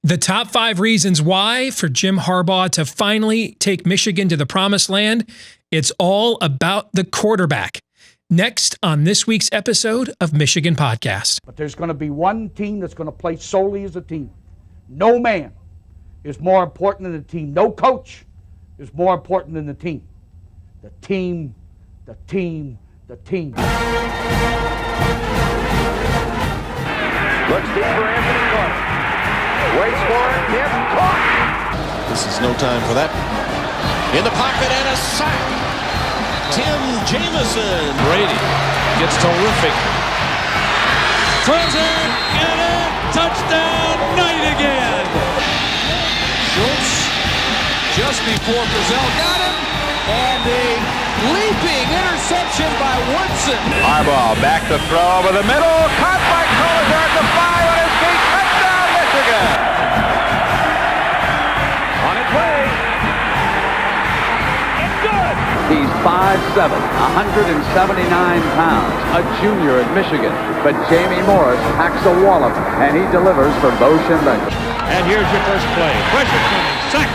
The top 5 reasons why for Jim Harbaugh to finally take Michigan to the promised land. It's all about the quarterback. Next on this week's episode of Michigan Podcast. But there's going to be one team that's going to play solely as a team. No man is more important than the team. No coach is more important than the team. The team, the team, the team. Looks deep for Anthony Clark. Waits for it, hit, caught. This is no time for that. In the pocket and a sack. Tim Jamison. Brady gets terrific. Throws it, and a touchdown, Knight again. Schultz just before Brazil got him, and a leaping interception by Woodson. Harbaugh back to throw over the middle, caught by Collier at the 5 on his feet, touchdown Michigan. On its way. It's good. He's 5'7", 179 pounds, a junior at Michigan. But Jamie Morris packs a wallop, and he delivers for Bo Schembechler. And here's your first play. Pressure coming, sack.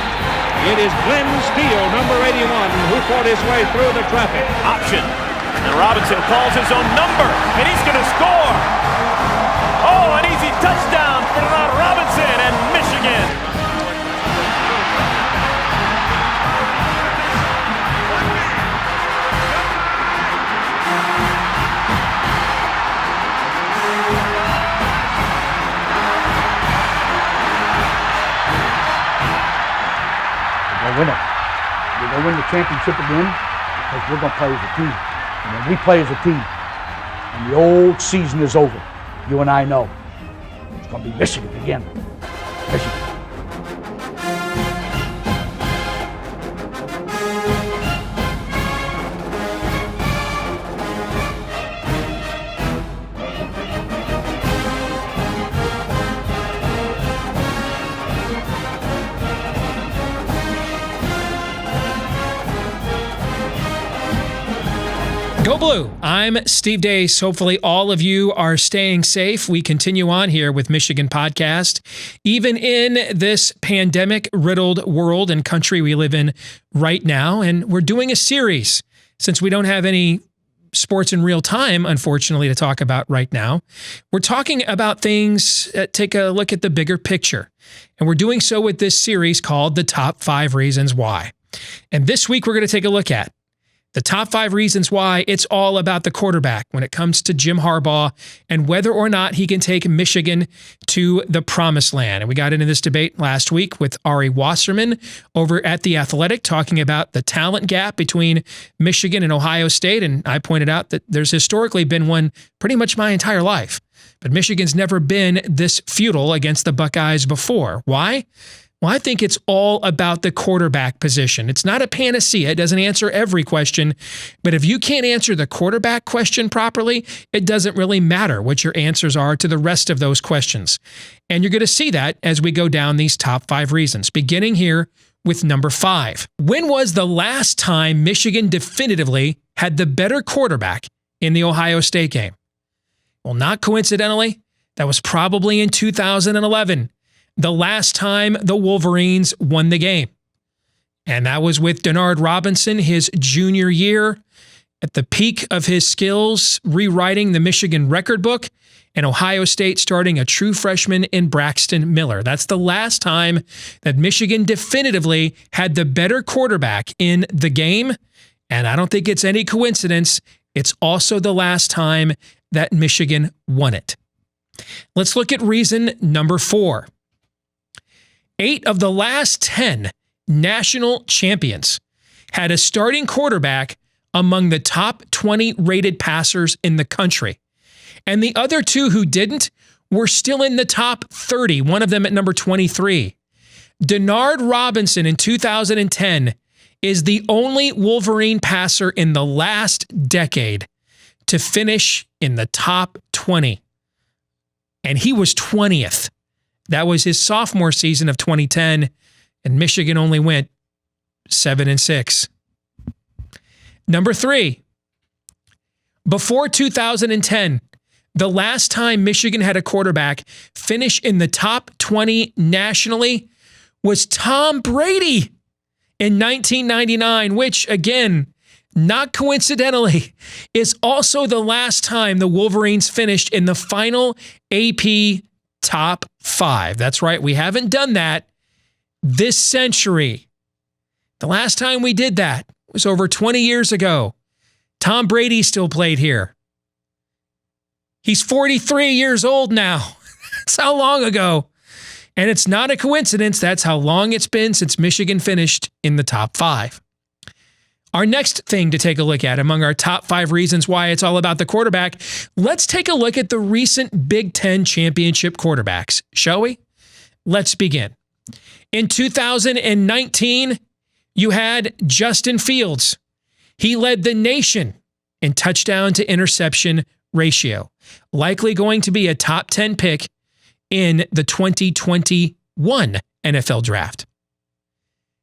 It is Glenn Steele, number 81, who fought his way through the traffic. Option. And Robinson calls his own number, and he's going to score. Oh, an easy touchdown for Robinson and Michigan. Win it. We're going to win the championship again because we're going to play as a team. And when we play as a team and the old season is over, you and I know it's going to be Michigan again. Michigan. Go Blue. I'm Steve Deace. Hopefully all of you are staying safe. We continue on here with Michigan Podcast. Even in this pandemic-riddled world and country we live in right now, and we're doing a series since we don't have any sports in real time, unfortunately, to talk about right now. We're talking about things that take a look at the bigger picture. And we're doing so with this series called The Top 5 Reasons Why. And this week we're going to take a look at the top 5 reasons why it's all about the quarterback when it comes to Jim Harbaugh and whether or not he can take Michigan to the promised land. And we got into this debate last week with Ari Wasserman over at The Athletic talking about the talent gap between Michigan and Ohio State. And I pointed out that there's historically been one pretty much my entire life. But Michigan's never been this futile against the Buckeyes before. Why? Well, I think it's all about the quarterback position. It's not a panacea. It doesn't answer every question. But if you can't answer the quarterback question properly, it doesn't really matter what your answers are to the rest of those questions. And you're going to see that as we go down these top 5 reasons, beginning here with number 5. When was the last time Michigan definitively had the better quarterback in the Ohio State game? Well, not coincidentally, that was probably in 2011. The last time the Wolverines won the game. And that was with Denard Robinson, his junior year, at the peak of his skills, rewriting the Michigan record book, and Ohio State starting a true freshman in Braxton Miller. That's the last time that Michigan definitively had the better quarterback in the game. And I don't think it's any coincidence. It's also the last time that Michigan won it. Let's look at reason number 4. 8 of the last 10 national champions had a starting quarterback among the top 20 rated passers in the country. And the other 2 who didn't were still in the top 30, one of them at number 23. Denard Robinson in 2010 is the only Wolverine passer in the last decade to finish in the top 20. And he was 20th. That was his sophomore season of 2010, and Michigan only went 7-6. Number 3, before 2010, The last time Michigan had a quarterback finish in the top 20 nationally was Tom Brady in 1999, which, again, not coincidentally, is also the last time the Wolverines finished in the final AP top 5. That's right, we haven't done that this century. The last time we did that was over 20 years ago. Tom Brady still played here. He's 43 years old now. That's how long ago. And it's not a coincidence. That's how long it's been since Michigan finished in the top 5. Our next thing to take a look at among our top 5 reasons why it's all about the quarterback, let's take a look at the recent Big Ten championship quarterbacks, shall we? Let's begin. In 2019, you had Justin Fields. He led the nation in touchdown to interception ratio, likely going to be a top 10 pick in the 2021 NFL draft.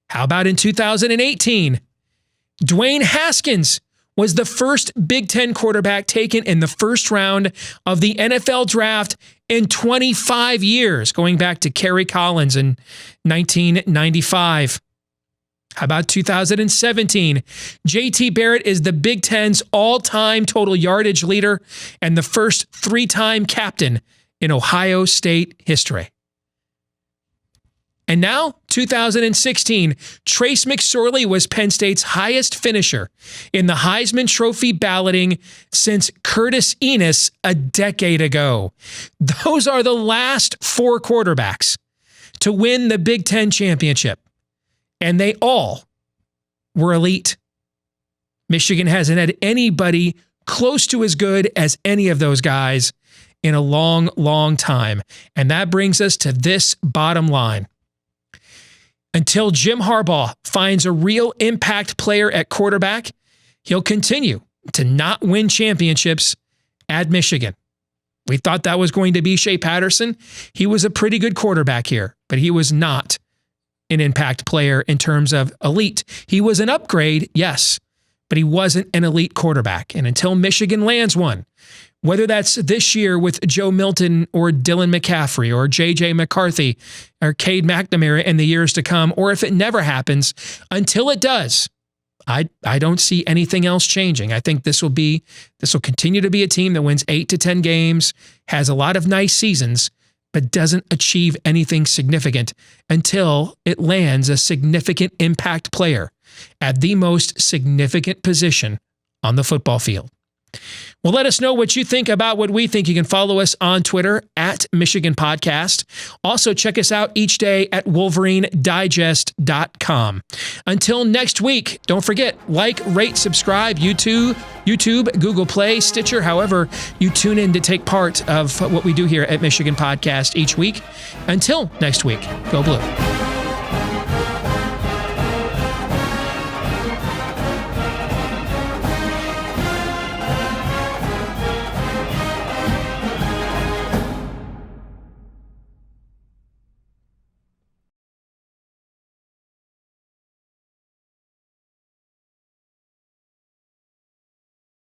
How about in 2018? Dwayne Haskins was the first Big Ten quarterback taken in the first round of the NFL draft in 25 years, going back to Kerry Collins in 1995. How about 2017? JT Barrett is the Big Ten's all-time total yardage leader and the first 3-time captain in Ohio State history. And now, 2016, Trace McSorley was Penn State's highest finisher in the Heisman Trophy balloting since Curtis Enis a decade ago. Those are the last 4 quarterbacks to win the Big Ten championship. And they all were elite. Michigan hasn't had anybody close to as good as any of those guys in a long, long time. And that brings us to this bottom line. Until Jim Harbaugh finds a real impact player at quarterback, he'll continue to not win championships at Michigan. We thought that was going to be Shea Patterson. He was a pretty good quarterback here, but he was not an impact player in terms of elite. He was an upgrade, yes, but he wasn't an elite quarterback. And until Michigan lands one, whether that's this year with Joe Milton or Dylan McCaffrey or J.J. McCarthy or Cade McNamara in the years to come, or if it never happens, until it does, I don't see anything else changing. I think this will continue to be a team that wins 8 to 10 games, has a lot of nice seasons, but doesn't achieve anything significant until it lands a significant impact player at the most significant position on the football field. Well, let us know what you think about what we think. You can follow us on Twitter at Michigan Podcast. Also, check us out each day at WolverineDigest.com. Until next week, don't forget, like, rate, subscribe, YouTube, Google Play, Stitcher, however you tune in to take part of what we do here at Michigan Podcast each week. Until next week, go Blue.